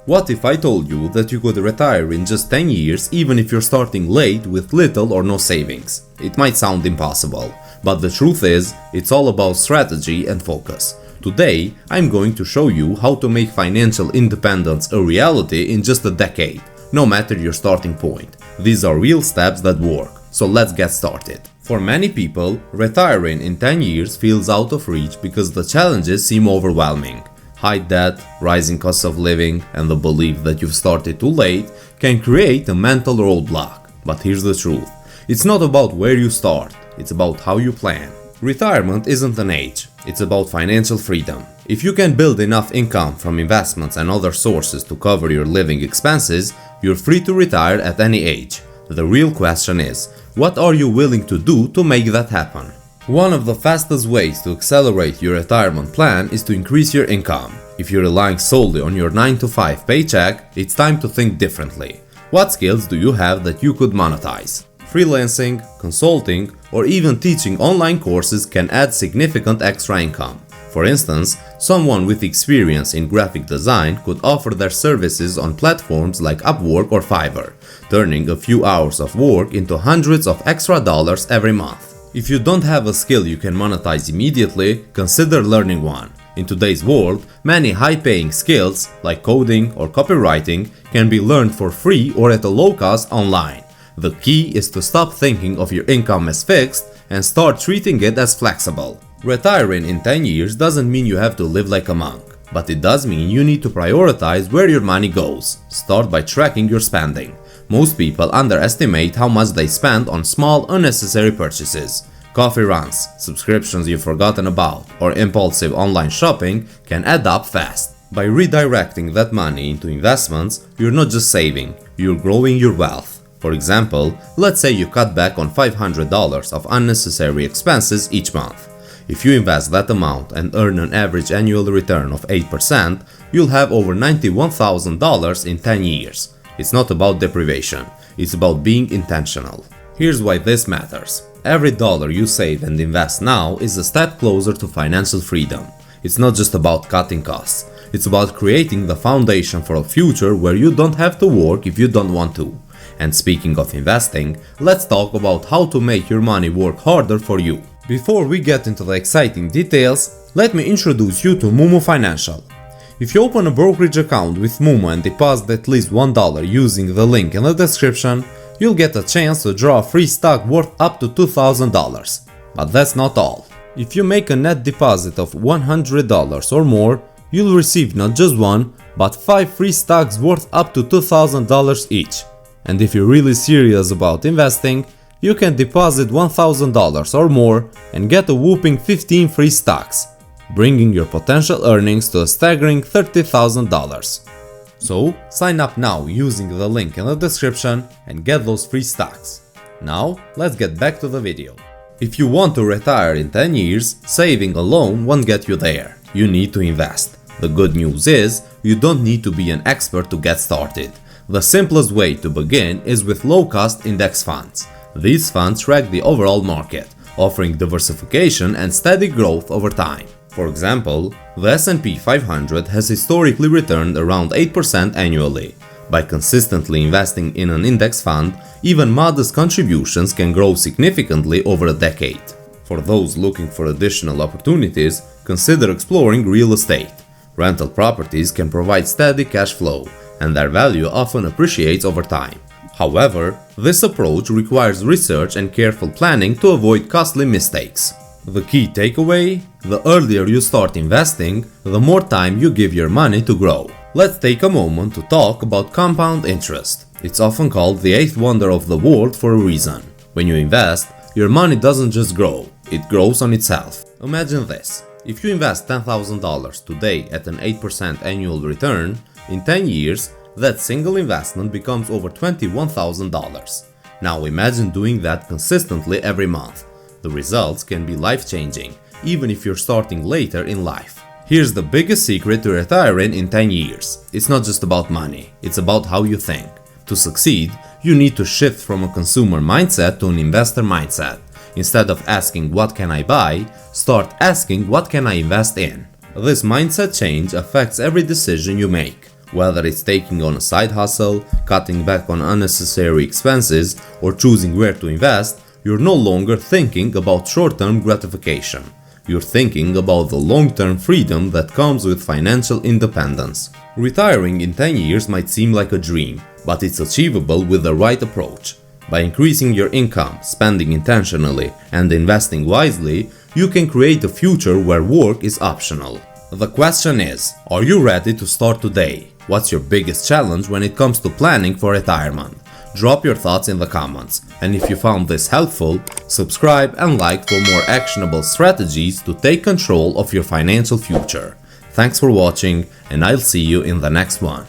What if I told you that you could retire in just 10 years even if you're starting late with little or no savings? It might sound impossible, but the truth is, it's all about strategy and focus. Today, I'm going to show you how to make financial independence a reality in just a decade, no matter your starting point. These are real steps that work, so let's get started. For many people, retiring in 10 years feels out of reach because the challenges seem overwhelming. High debt, rising costs of living, and the belief that you've started too late can create a mental roadblock. But here's the truth. It's not about where you start, it's about how you plan. Retirement isn't an age, it's about financial freedom. If you can build enough income from investments and other sources to cover your living expenses, you're free to retire at any age. The real question is, what are you willing to do to make that happen? One of the fastest ways to accelerate your retirement plan is to increase your income. If you're relying solely on your 9-to-5 paycheck, it's time to think differently. What skills do you have that you could monetize? Freelancing, consulting, or even teaching online courses can add significant extra income. For instance, someone with experience in graphic design could offer their services on platforms like Upwork or Fiverr, turning a few hours of work into hundreds of extra dollars every month. If you don't have a skill you can monetize immediately, consider learning one. In today's world, many high-paying skills, like coding or copywriting, can be learned for free or at a low cost online. The key is to stop thinking of your income as fixed and start treating it as flexible. Retiring in 10 years doesn't mean you have to live like a monk, but it does mean you need to prioritize where your money goes. Start by tracking your spending. Most people underestimate how much they spend on small, unnecessary purchases. Coffee runs, subscriptions you've forgotten about, or impulsive online shopping can add up fast. By redirecting that money into investments, you're not just saving, you're growing your wealth. For example, let's say you cut back on $500 of unnecessary expenses each month. If you invest that amount and earn an average annual return of 8%, you'll have over $91,000 in 10 years. It's not about deprivation, it's about being intentional. Here's why this matters. Every dollar you save and invest now is a step closer to financial freedom. It's not just about cutting costs, it's about creating the foundation for a future where you don't have to work if you don't want to. And speaking of investing, let's talk about how to make your money work harder for you. Before we get into the exciting details, let me introduce you to Moomoo Financial. If you open a brokerage account with Moomoo and deposit at least $1 using the link in the description, you'll get a chance to draw a free stock worth up to $2,000. But that's not all. If you make a net deposit of $100 or more, you'll receive not just one, but 5 free stocks worth up to $2,000 each. And if you're really serious about investing, you can deposit $1,000 or more and get a whopping 15 free stocks, bringing your potential earnings to a staggering $30,000. So, sign up now using the link in the description and get those free stocks. Now, let's get back to the video. If you want to retire in 10 years, saving alone won't get you there. You need to invest. The good news is, you don't need to be an expert to get started. The simplest way to begin is with low-cost index funds. These funds track the overall market, offering diversification and steady growth over time. For example, the S&P 500 has historically returned around 8% annually. By consistently investing in an index fund, even modest contributions can grow significantly over a decade. For those looking for additional opportunities, consider exploring real estate. Rental properties can provide steady cash flow, and their value often appreciates over time. However, this approach requires research and careful planning to avoid costly mistakes. The key takeaway: the earlier you start investing, the more time you give your money to grow. Let's take a moment to talk about compound interest. It's often called the eighth wonder of the world for a reason. When you invest, your money doesn't just grow, it grows on itself. Imagine this. If you invest $10,000 today at an 8% annual return, in 10 years, that single investment becomes over $21,000. Now imagine doing that consistently every month. The results can be life-changing, even if you're starting later in life. Here's the biggest secret to retiring in 10 years. It's not just about money, it's about how you think. To succeed, you need to shift from a consumer mindset to an investor mindset. Instead of asking what can I buy, start asking what can I invest in. This mindset change affects every decision you make. Whether it's taking on a side hustle, cutting back on unnecessary expenses, or choosing where to invest, you're no longer thinking about short-term gratification. You're thinking about the long-term freedom that comes with financial independence. Retiring in 10 years might seem like a dream, but it's achievable with the right approach. By increasing your income, spending intentionally, and investing wisely, you can create a future where work is optional. The question is, are you ready to start today? What's your biggest challenge when it comes to planning for retirement? Drop your thoughts in the comments, and if you found this helpful, subscribe and like for more actionable strategies to take control of your financial future. Thanks for watching, and I'll see you in the next one.